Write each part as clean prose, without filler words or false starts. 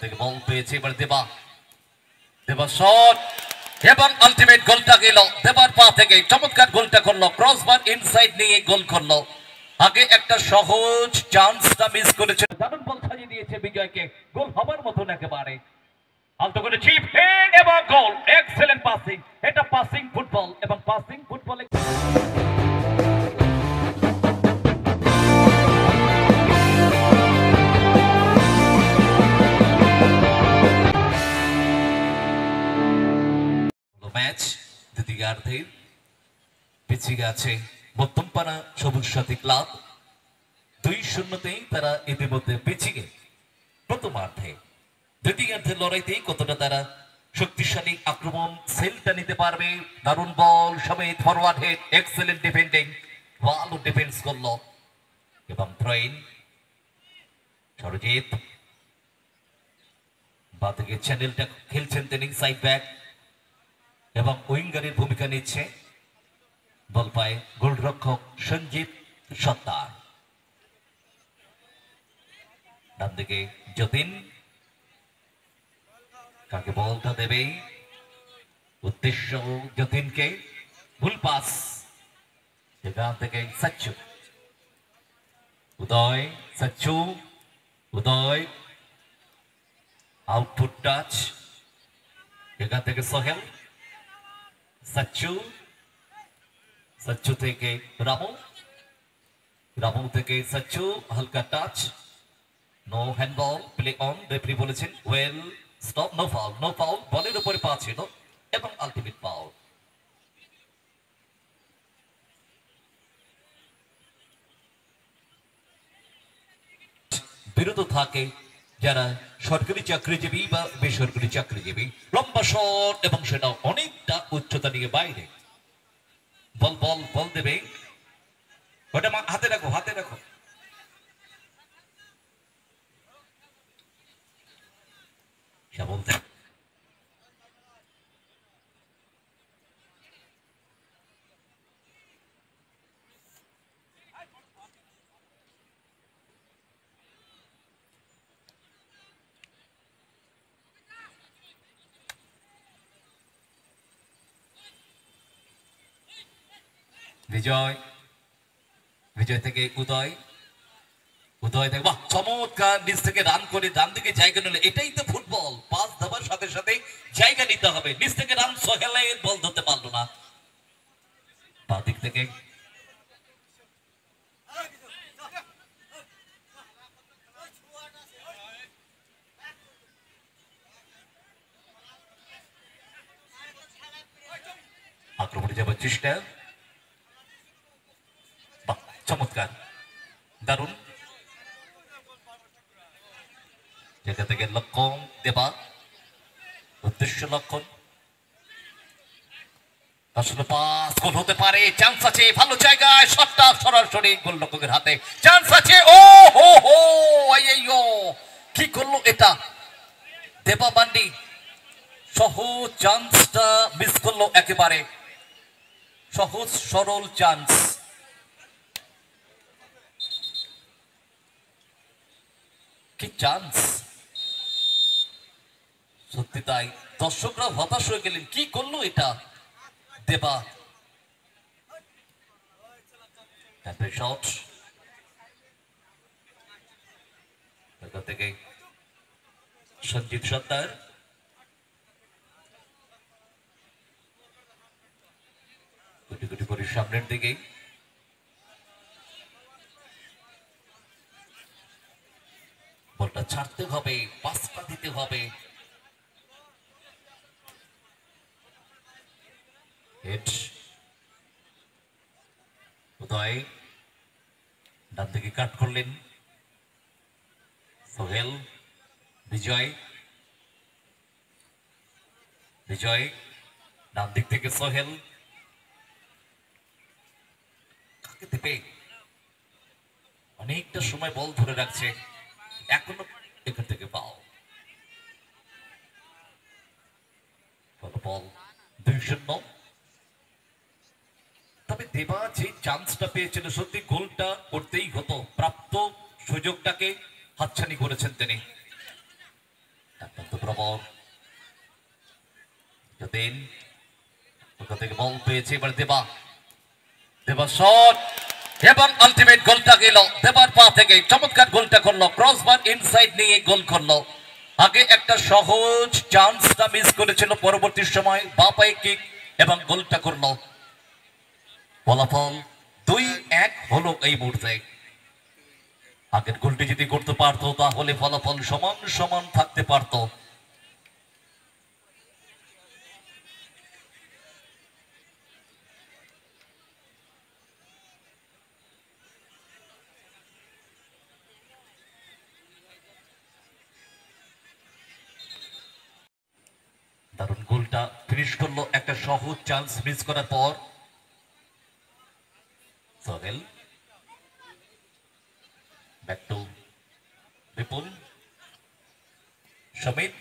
থেকে বল পেয়েছে এবার দেবা দেবা শট এবং আলটিমেট গোলটা গেল দেবার পা থেকে চমৎকার গোলটা করলো ক্রসবার ইনসাইড নিয়ে গোল করলো আগে একটা সহজ চান্সটা মিস করেছে দারুণ বল ছাড়িয়ে দিয়েছে বিজয়কে গোল হবার মতন একেবারে আলতো করে চিপ হেড এবং গোল এক্সেলেন্ট পাসিং এটা পাসিং ফুটবল এবং পাসিং ফুটবলে ম্যাচ দ্বিতীয়ার্ধে পিছিয়ে গেছে মধ্যমপাড়া সবুজ সাথী ক্লাব 2-0-তেই তারা ইতিমধ্যে পিছিয়ে প্রথমার্ধে দ্বিতীয়ার্ধের লড়াইতেই কতটা তারা শক্তিশালী আক্রমণ সেলটা নিতে পারবে দারুণ বল সমেত ফরওয়ার্ড হেড এক্সেলেন্ট ডিফেন্ডিং ভালো ডিফেন্স করলো এবং থ্রোইন সরজিৎ বাদিকে চ্যানেলটা খেলছেন তিনি সাইড ব্যাক এবং উইঙ্গারের ভূমিকা নিচ্ছে বল পায় গোলরক্ষক সঞ্জিত সত্তার ডান দিকে যতীন কাকে বলটা দেবে উদ্দেশ্য যতীনকে ভুল পাস এখান থেকে সচ্চু উদয় সচ্চু উদয় আউটপুট টাচ এখান থেকে সোহেল সচ্চু সচ্চু থেকে রামু রামু থেকে সচ্চু হালকা touch no handball play on referee বলেছেন ওয়েল স্টপ নো ফাউল বলের উপরে পা ছিল এবং আলটিমেট ফাউল বিরত থাকে যারা সরকারি চাকরিজীবী বা বেসরকারি চাকরিজীবী লম্বা শট এবং সেটা অনেকটা উচ্চতা নিয়ে বাইরে বল বল বল দেবে ওটা হাতে রাখো বলতে বিজয় থেকে উদয় থেকে বাহ চমৎকার নিচ থেকে রান করে ডান দিকে জায়গা নিলে এটাই তো ফুটবল পাস দেওয়ার সাথে সাথে জায়গা নিতে হবে নিচ থেকে রান সোহেলের বল ধরতে পারলো না বাঁ দিক থেকে আক্রমণে যাবার চেষ্টা চমৎকার দারুণ জায়গা থেকে লক্ষণ দেবা উদ্দেশ্য লক্ষণ আসলে পাস গোল হতে পারে চান্স আছে ভালো জায়গায় শটটা সরাসরি গোলরক্ষকের হাতে চান্স আছে ও হো হো আইয়ো কি করলো এটা দেবা বান্ডি সহজ চান্সটা মিস করলো একেবারে সহজ সরল চান্স কি চান্স সত্যি তাই দর্শকরা হতাশ হয়ে গেলেন কি করলো এটা দেবা শট থেকে সঞ্জিত সত্তার কোটি কোটি করে সামনের দিকে বলটা ছাড়তে হবে পাসটা দিতে হবে উদয় ডান দিকে কাট করলেন সোহেল বিজয় ডান দিক থেকে সোহেল কাকে দেবে অনেকটা সময় বল ধরে রাখছে এখনো এখান থেকে পাও বল 2-0 তবে দেবা যে চান্সটা পেয়েছিল সত্যি গোলটা করতেই হতো প্রাপ্ত সুযোগটাকে হাতছানি করেছেন তিনি বরাবর যতীন ওখান থেকে বল পেয়েছে এবার দেবা শট এবং আলটিমেট গোলটা গেল দেবার পা থেকে চমৎকার গোলটা করলো ক্রসবার ইনসাইড নিয়ে গোল করলো আগে একটা সহজ চান্সটা মিস করেছিল পরবর্তী সময় বা পায়ে কিক এবং গোলটা করলো ফলাফল 2-1 হলো এই মুহূর্তে আগের গোলটি যদি করতে পারতো তাহলে ফলাফল সমান সমান থাকতে পারতো দারুণ গোলটা ফিনিশ করলো একটা সহজ চান্স মিস করার পর Sohel back to Bipul Samit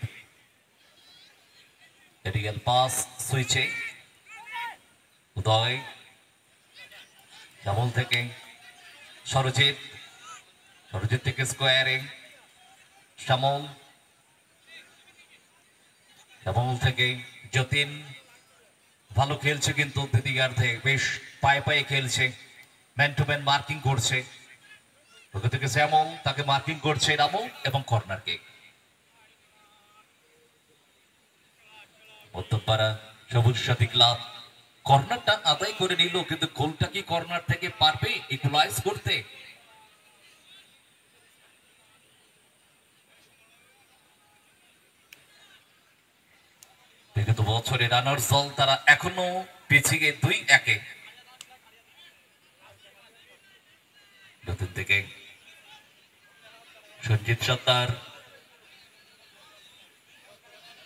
aerial pass সুইচে উদয় ডাবল থেকে সরজিৎ থেকে স্কোয়ারে শ্যামল ডাবল থেকে যতীন ভালো খেলছে কিন্তু দ্বিতীয়ার্ধে বেশ পায়ে পায়ে খেলছে ম্যান টু ম্যান মার্কিং করছে ওখান থেকে শ্যামল তাকে মার্কিং করছে রামু এবং কর্নার কিক মধ্যপাড়া সবুজ সাথী ক্লাব কর্নারটা আদায় করে নিল কিন্তু গোলটা কি কর্নার থেকে পারবে ইকুয়ালাইজ করতে বিগত বছরে রানার্স দল তারা এখনো পিছিয়ে 2-1 নতুন থেকে সঞ্জিত সত্তার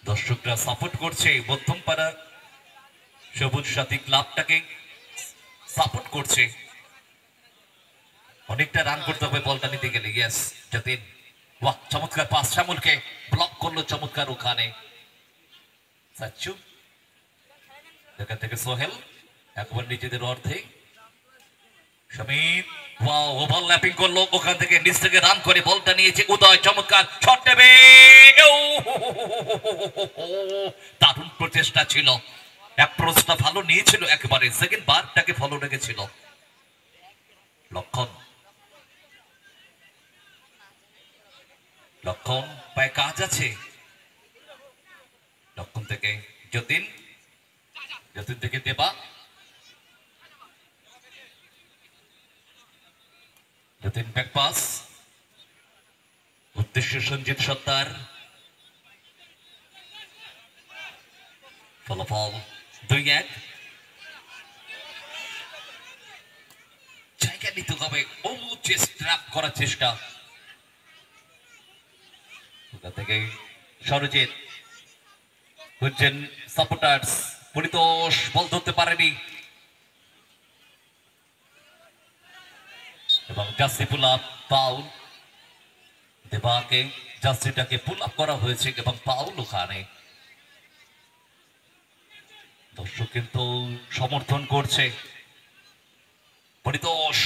দর্শকরা সাপোর্ট করছে মধ্যমপাড়া সবুজ সাথী ক্লাবটাকে সাপোর্ট করছে অনেকটা রান করতে হবে বলটা নিতে গেলে ইয়েস যতীন বাহ চমৎকার পাস শ্যামলকে ব্লক করলো চমৎকার ওখানে সাচ্চু এখান থেকে সোহেল একবার নিজেদের অর্ধে সমিত ওয়াও ওভারল্যাপিং করলো ওখান থেকে নিচ থেকে রান করে বলটা নিয়েছে উদয় চমৎকার শট নেবে দারুণ প্রচেষ্টা ছিল অ্যাপ্রোচটা ভালো নিয়েছিল একেবারে সেকেন্ড বারটাকে ফলো রেখেছিল লক্ষণ পায়ে কাজ আছে লক্ষণ থেকে যতীন থেকে দেবা যতীন ব্যাক পাস উদ্দেশ্য সঞ্জিত সত্তার ফলাফল 2-1 জায়গা নিতে হবে করার চেষ্টা ওখান থেকে সরজিৎ হচ্ছেন সাপোর্টার্স পরিতোষ বল ধরতে পারেনি এবং জার্সি পুল আপ পাউল দেবাকে জার্সিটাকে পুল আপ করা হয়েছে এবং পাউল ওখানে দর্শক কিন্তু সমর্থন করছে পরিতোষ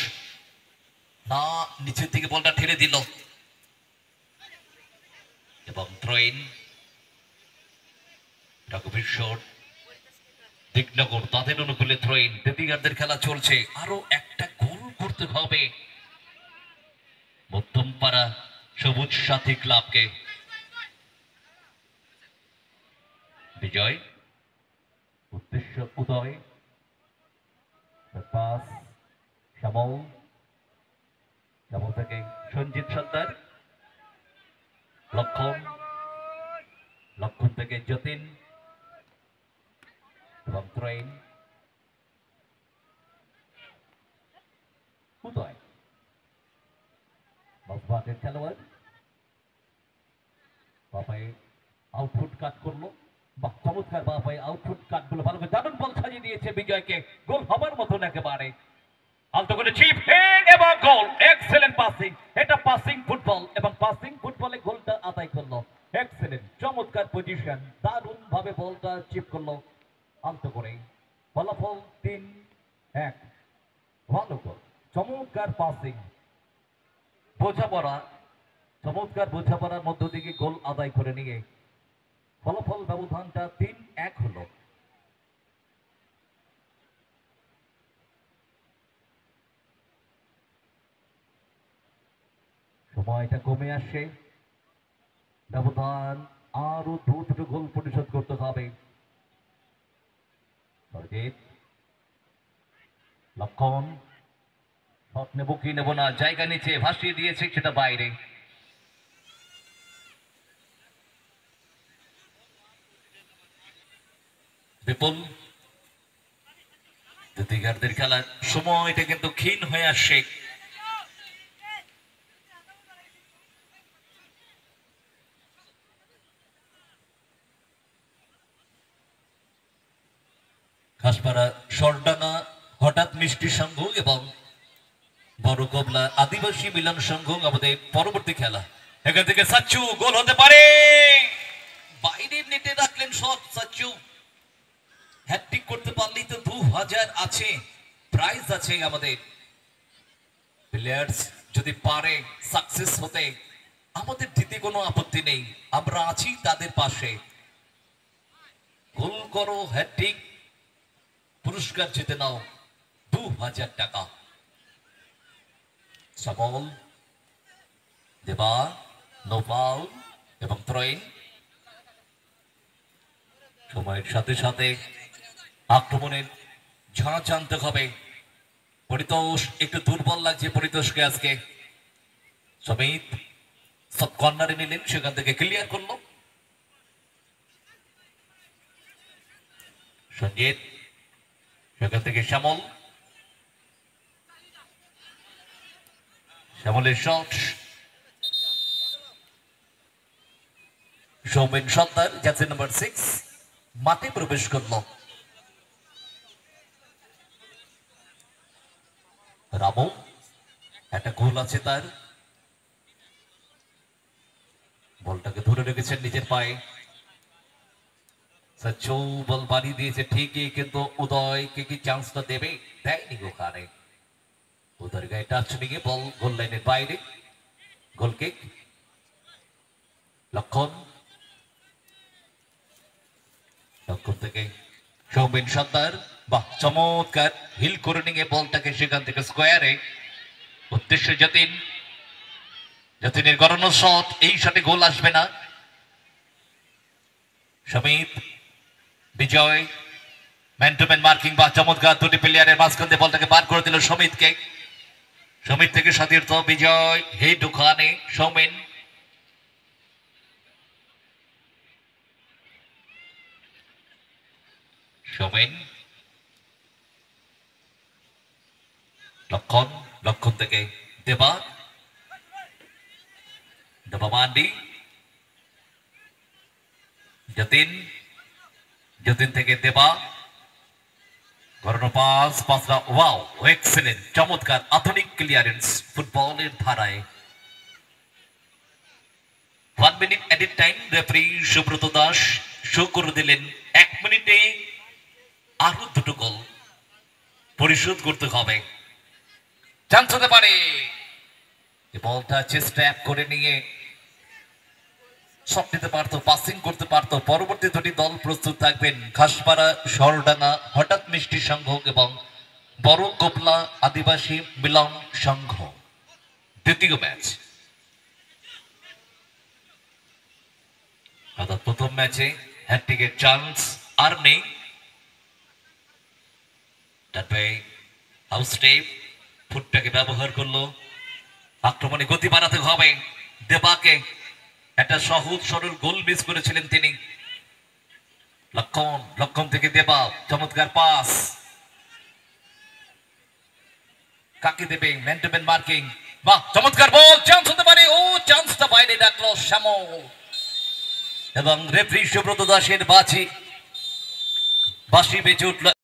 না নিচের দিকে বলটা ঠেলে দিল এবং থ্রোইন রঘুবীর শট দিকনগর তাদের অনুকূলে থ্রোইন দ্বিতীয়ার্ধের খেলা চলছে আরো একটা গোল করতে হবে মধ্যমপাড়া সবুজ সাথী ক্লাবকে বিজয় উদ্দেশ্য উদয় পাস শ্যামল থেকে সঞ্জিত সত্তার লক্ষণ থেকে যতীন এবং ত্রয়ীন উদয় বাসবাগের খেলোয়াড় বাপায় আউটফুট কাট করলো বা চমৎকার বাপায় আউটফুট কাট গুলো ভালো করে দারুণ বল ছাড়িয়ে দিয়েছে বিজয়কে গোল হবার মতন একেবারে আলতো করে চিপ হেড এবং গোল এক্সেলেন্ট পাসিং এটা পাসিং ফুটবল এবং পাসিং ফুটবলে গোলটা আদায় করলো এক্সেলেন্ট চমৎকার পজিশন দারুণ ভাবে বলটা চিপ করলো আলতো করে ফলাফল 3-1 ভালো গোল চমৎকার পাসিং বোঝাপড়া চমৎকার বোঝাপড়ার মধ্য থেকে গোল আদায় করে নিয়ে ফলাফল ব্যবধানটা 3-1 হলো। সময়টা কমে আসছে, ব্যবধান আরো দুটো গোল পরিশোধ করতে হবে। লক্ষণ শট নেব কি নেব না, জায়গা নিচে ভাসিয়ে দিয়েছে, সেটা বাইরে। বিপুল দিগারদের খেলার সময়টা কিন্তু ক্ষীণ হয়ে আসছে। ঘাসপাড়া সরডাঙ্গা হঠাৎ মিষ্টি সংঘ এবং বড় কবলা আদিবাসী মিলন সংঘ আমাদের পরবর্তী খেলা। এখান থেকে সাচ্চু গোল হতে পারে, বাইরের নেটে রাখলেন শট। সাচ্চু হ্যাটট্রিক করতে পারলেই তো 2000 আছে, প্রাইজ আছে আমাদের। প্লেয়ার্স যদি পারে সাকসেস হতে, আমাদের দিতে কোনো আপত্তি নেই, আমরা আছি তাদের পাশে। গোল করো, হ্যাটট্রিক, পুরস্কার জিতে নাও 2000 টাকা। সাবল দেবা, নোপাল এবং ত্রয়ীন। সময়ের সাথে সাথে আক্রমণের ঝাঁচ আনতে হবে। পরিতোষ একটু দুর্বল লাগছে পরিতোষকে আজকে। সমিত সব কর্নারে নিলেন, সেখান থেকে ক্লিয়ার করলো সঞ্জিত, সেখান থেকে শ্যামল, শ্যামলের শট। সৌমেন সর্দার জার্সি নাম্বার 6 মাঠে প্রবেশ করলো। রামু একটা গোল আছে তার, বলটাকে ধরে রেখেছেন নিজের পায়ে। সচ্চু বল বাড়িয়ে দিয়েছে ঠিকই, কিন্তু উদয়কে কি চান্সটা দেবে? দেয়নি ওখানে। উদয়ের গায়ে টাচ নিয়ে বল গোল লাইনের বাইরে, গোল কিক। লক্ষণ, লক্ষণ থেকে সৌমেন সর্দার, বাহ চমৎকার হিল করে নিয়ে বলটাকে সেখান থেকে স্কোয়ারে। উদ্দেশ্যে যতীন, যতীনের গড়ানো শট, এই শটে গোল আসবে না। সমিত, বিজয়, ম্যান টু ম্যান মার্কিং, বা চমৎকার দুটি প্লেয়ারের মাঝখান দিয়ে বলটাকে পার করে দিল সমিতকে। সমিত থেকে সতীর্থ, বিজয়, হে ঢুকানে সৌমেন। সৌমেন, লক্ষণ, লক্ষণ থেকে দেবা, দেবা মান্ডি, যতীন, যতীন থেকে দেবা, পাস, পাসটা ওয়াও, এক্সেলেন্ট, চমৎকার আধুনিক ক্লিয়ারেন্স ফুটবলের ধারায়। 1 minute edit time, referee Subrata Das show করে দিলেন 1 মিনিটে আরো দুটো গোল পরিশোধ করতে হবে। চান্স হতে পারে, বলটা চেষ্টা করে নিয়ে শট নিতে পারতো, পাসিং করতে পারতো। পরবর্তী দুটি দল প্রস্তুত থাকবেন, ঘাসপাড়া সরডাঙ্গা হঠাৎ মিষ্টি সংঘ এবং বড় কোপলা আদিবাসী মিলন সংঘ। দ্বিতীয় ম্যাচ, অর্থাৎ প্রথম ম্যাচে হ্যাটট্রিকের চান্স আর নেই। তারপরে হাউস টেপ ফুটটাকে ব্যবহার করলো, আক্রমণে গতি বাড়াতে হবে। দেবাকে একটা সহজ সরল গোল মিস করেছিলেন তিনি। লক্ষণ, লক্ষণ থেকে দেবা, চমৎকার পাস, কাকে দেবে? ম্যান টু ম্যান মার্কিং, বাহ চমৎকার বল, চান্স হতে পারে। ও চান্সটা বাইরে ডাকলো শ্যামল, এবং রেফারি সুব্রত দাসের বাঁশি বেজে উঠল।